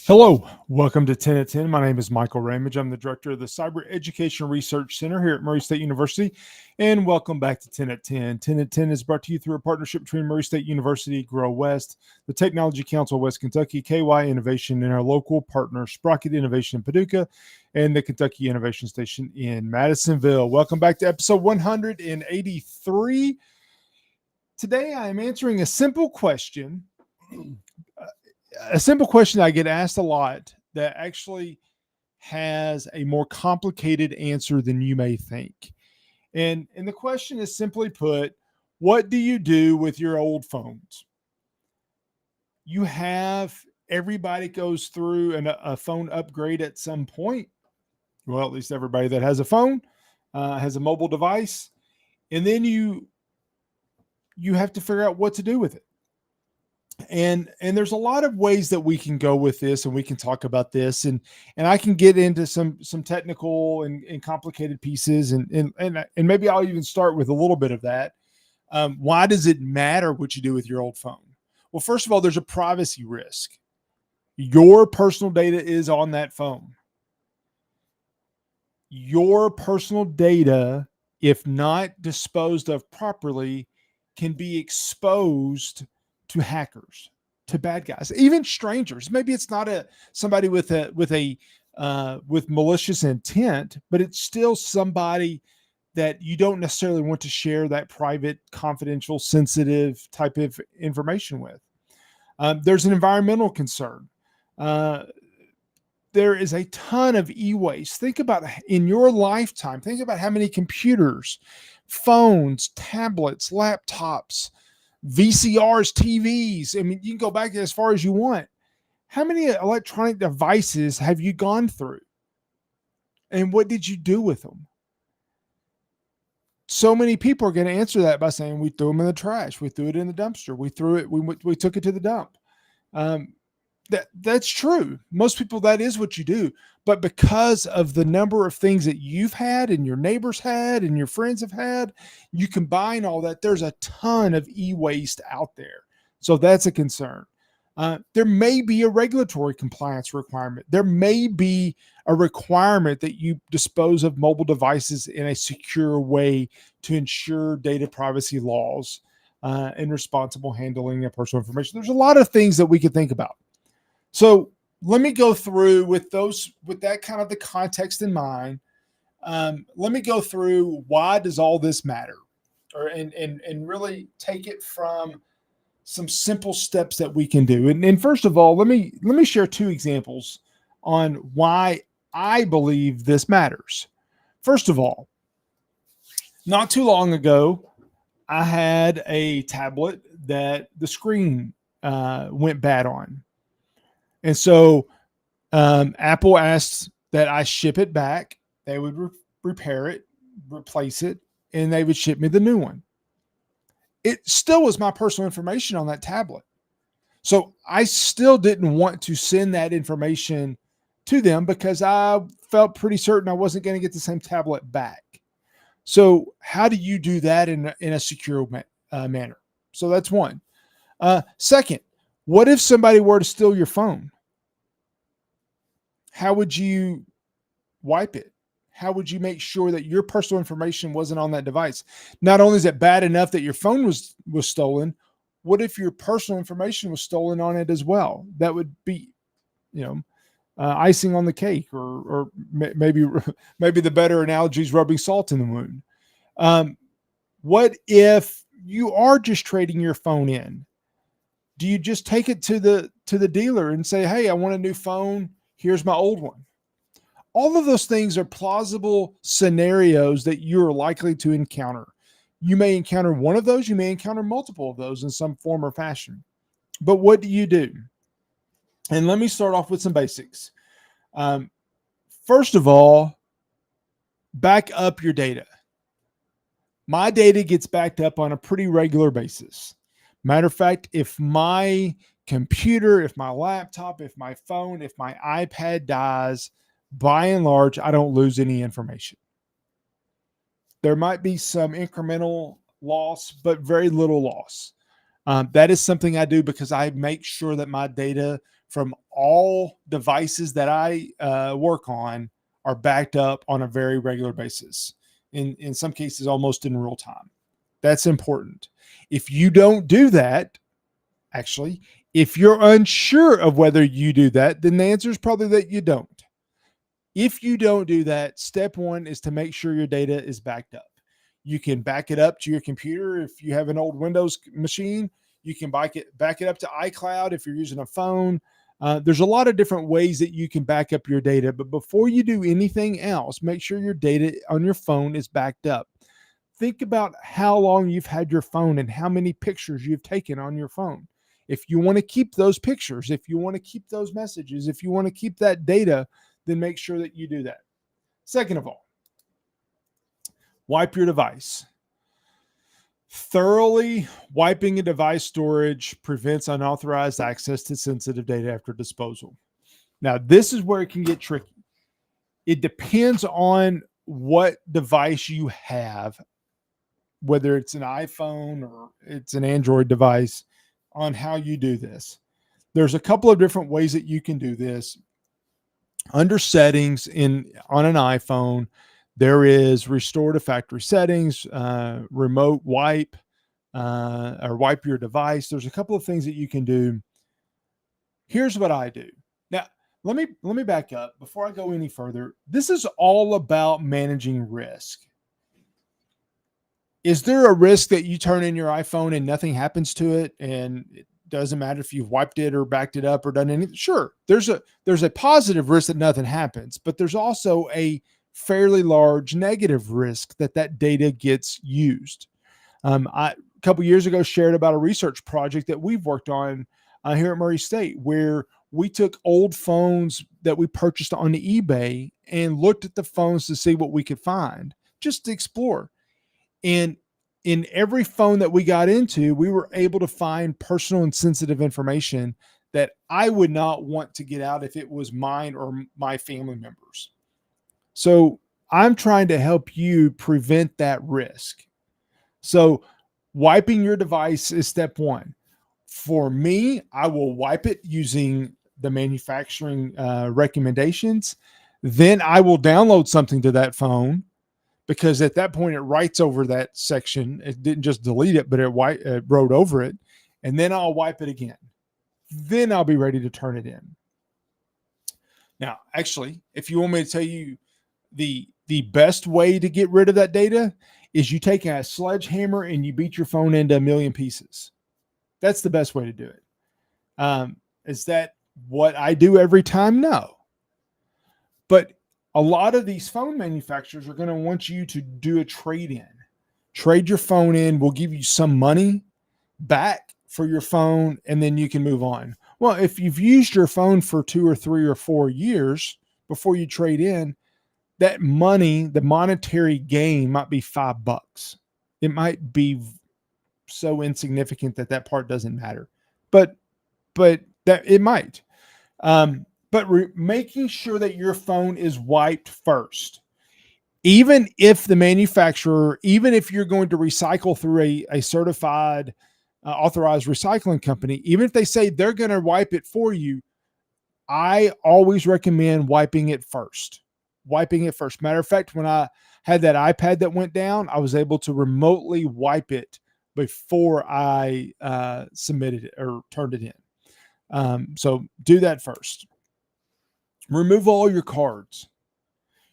Hello, welcome to 10 at 10. My name is Michael Ramage. I'm the director of the Cyber Education Research Center here at Murray State University. And welcome back to 10 at 10. 10 at 10 is brought to you through a partnership between Murray State University, Grow West, the Technology Council of West Kentucky, KY Innovation, and our local partner, Sprocket Innovation in Paducah, and the Kentucky Innovation Station in Madisonville. Welcome back to episode 183. Today I am answering a simple question. A simple question I get asked a lot that actually has a more complicated answer than you may think. And the question is simply put, what do you do with your old phones? Everybody goes through a phone upgrade at some point. Well, at least everybody that has a phone has a mobile device. And then you have to figure out what to do with it. And there's a lot of ways that we can go with this, and we can talk about this, and I can get into some technical and complicated pieces, and maybe I'll even start with a little bit of that. Why does it matter what you do with your old phone? Well, first of all, there's a privacy risk. Your personal data is on that phone. Your personal data, if not disposed of properly, can be exposed to hackers, to bad guys, even strangers. Maybe it's not somebody with malicious intent, but it's still somebody that you don't necessarily want to share that private, confidential, sensitive type of information with. There's an environmental concern. There is a ton of e-waste. Think about in your lifetime, think about how many computers, phones, tablets, laptops, VCRs, TVs. I mean, you can go back as far as you want. How many electronic devices have you gone through? And what did you do with them? So many people are going to answer that by saying we threw them in the trash. We threw it in the dumpster. We took it to the dump. That's true. Most people, that is what you do. But because of the number of things that you've had and your neighbors had and your friends have had, you combine all that, there's a ton of e-waste out there. So that's a concern. There may be a regulatory compliance requirement. There may be a requirement that you dispose of mobile devices in a secure way to ensure data privacy laws and responsible handling of personal information. There's a lot of things that we could think about. So let me go through with that kind of the context in mind. Let me go through why does all this matter, and really take it from some simple steps that we can do. And first of all, let me share two examples on why I believe this matters. First of all, not too long ago, I had a tablet that the screen went bad on. And so Apple asked that I ship it back. They would repair it, replace it, and they would ship me the new one. It still was my personal information on that tablet. So I still didn't want to send that information to them because I felt pretty certain I wasn't going to get the same tablet back. So how do you do that in a secure manner? So that's one. Second, what if somebody were to steal your phone? How would you wipe it? How would you make sure that your personal information wasn't on that device? Not only is it bad enough that your phone was stolen, what if your personal information was stolen on it as well? That would be, icing on the cake, or maybe the better analogy is rubbing salt in the wound. What if you are just trading your phone in? Do you just take it to the dealer and say, hey, I want a new phone. Here's my old one. All of those things are plausible scenarios that you're likely to encounter. You may encounter one of those. You may encounter multiple of those in some form or fashion. But what do you do? And let me start off with some basics. First of all, back up your data. My data gets backed up on a pretty regular basis. Matter of fact, if my computer, if my laptop, if my phone, if my iPad dies, by and large, I don't lose any information. There might be some incremental loss, but very little loss. That is something I do because I make sure that my data from all devices that I work on are backed up on a very regular basis. In some cases, almost in real time. That's important. If you don't do that, actually, if you're unsure of whether you do that, then the answer is probably that you don't. If you don't do that, step one is to make sure your data is backed up. You can back it up to your computer if you have an old Windows machine. You can back it up to iCloud if you're using a phone. There's a lot of different ways that you can back up your data, but before you do anything else, make sure your data on your phone is backed up. Think about how long you've had your phone and how many pictures you've taken on your phone. If you want to keep those pictures, if you want to keep those messages, if you want to keep that data, then make sure that you do that. Second of all, wipe your device. Thoroughly wiping a device storage prevents unauthorized access to sensitive data after disposal. Now, this is where it can get tricky. It depends on what device you have, whether it's an iPhone or it's an Android device, on how you do this. There's a couple of different ways that you can do this. Under settings on an iPhone, there is restore to factory settings, remote wipe, or wipe your device. There's a couple of things that you can do. Here's what I do. Now, let me back up before I go any further. This is all about managing risk. Is there a risk that you turn in your iPhone and nothing happens to it, and it doesn't matter if you've wiped it or backed it up or done anything? Sure, there's a positive risk that nothing happens, but there's also a fairly large negative risk that data gets used. A couple years ago shared about a research project that we've worked on here at Murray State, where we took old phones that we purchased on eBay and looked at the phones to see what we could find, just to explore. And in every phone that we got into, we were able to find personal and sensitive information that I would not want to get out if it was mine or my family members. So I'm trying to help you prevent that risk. So wiping your device is step one. For me, I will wipe it using the manufacturing recommendations. Then I will download something to that phone, because at that point it writes over that section. It didn't just delete it, but it wrote over it. And then I'll wipe it again. Then I'll be ready to turn it in. Now, actually, if you want me to tell you the best way to get rid of that data, is you take a sledgehammer and you beat your phone into a million pieces. That's the best way to do it. Is that what I do every time? No. But a lot of these phone manufacturers are going to want you to do a trade-in. Trade your phone in. We'll give you some money back for your phone, and then you can move on. Well, if you've used your phone for 2 or 3 or 4 years before you trade in, that money, the monetary gain, might be $5. It might be so insignificant that part doesn't matter, but that it might. But making sure that your phone is wiped first, even if the manufacturer, even if you're going to recycle through a certified, authorized recycling company, even if they say they're going to wipe it for you, I always recommend wiping it first. Wiping it first. Matter of fact, when I had that iPad that went down, I was able to remotely wipe it before I submitted it or turned it in. So do that first. Remove all your cards,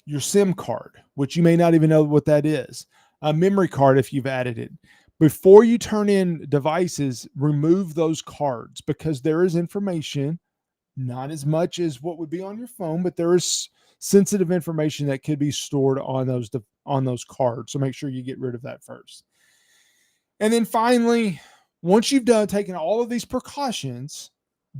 your SIM card, which you may not even know what that is, a memory card if you've added it. Before you turn in devices, remove those cards, because there is information, not as much as what would be on your phone, but there is sensitive information that could be stored on those cards. So make sure you get rid of that first. And then finally, once you've taken all of these precautions,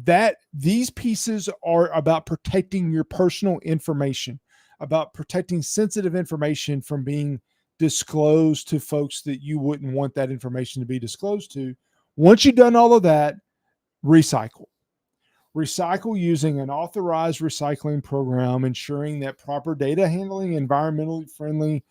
that these pieces are about protecting your personal information, about protecting sensitive information from being disclosed to folks that you wouldn't want that information to be disclosed to. Once you've done all of that, recycle. Recycle using an authorized recycling program, ensuring that proper data handling, environmentally friendly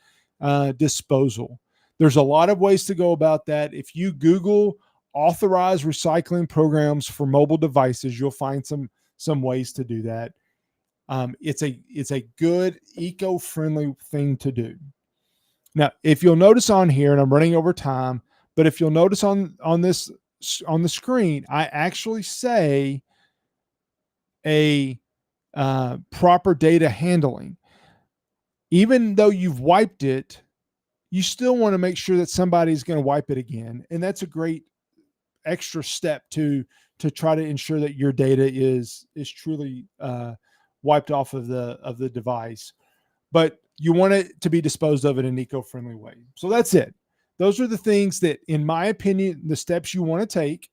disposal. There's a lot of ways to go about that. If you Google authorized recycling programs for mobile devices, you'll find some some ways to do that. It's a good eco-friendly thing to do. Now, if you'll notice on here, and I'm running over time, but if you'll notice on the screen, I actually say a proper data handling. Even though you've wiped it, you still want to make sure that somebody's going to wipe it again, and that's a great extra step to try to ensure that your data is truly wiped off of the device. But you want it to be disposed of in an eco-friendly way. So that's it. Those are the things that, in my opinion, the steps you want to take.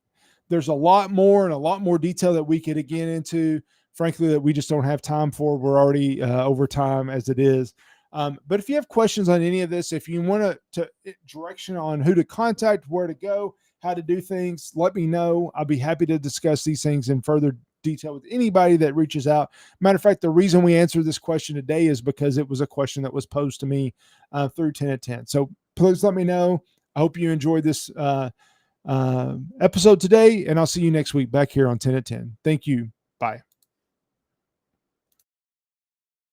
There's a lot more and a lot more detail that we could get into, frankly, that we just don't have time for. We're already over time as it is. But if you have questions on any of this, if you want to direction on who to contact, where to go, how to do things, let me know. I'll be happy to discuss these things in further detail with anybody that reaches out. Matter of fact, the reason we answered this question today is because it was a question that was posed to me through 10 at 10. So please let me know. I hope you enjoyed this episode today, and I'll see you next week back here on 10 at 10. Thank you. Bye.